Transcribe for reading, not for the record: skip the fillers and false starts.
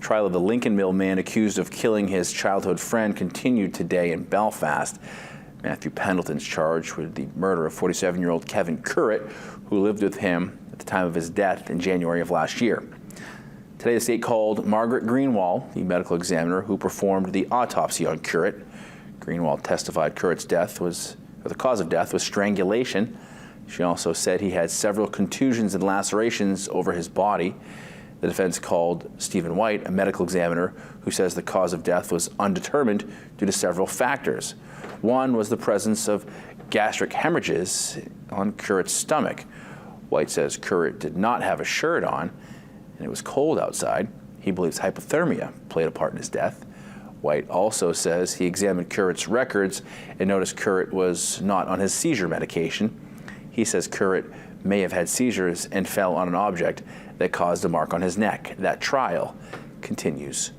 Trial of the Lincolnville man accused of killing his childhood friend continued today in Belfast. Matthew Pendleton's charged with the murder of 47-year-old Kevin Currett, who lived with him at the time of his death in January of last year. Today, the state called Margaret Greenwald, the medical examiner who performed the autopsy on Currett. Greenwald testified Currett's the cause of death was strangulation. She also said he had several contusions and lacerations over his body. The defense called Stephen White, a medical examiner, who says the cause of death was undetermined due to several factors. One was the presence of gastric hemorrhages on Currett's stomach. White says Currett did not have a shirt on, and it was cold outside. He believes hypothermia played a part in his death. White also says he examined Currett's records and noticed Currett was not on his seizure medication. He says Currett may have had seizures and fell on an object that caused a mark on his neck. That trial continues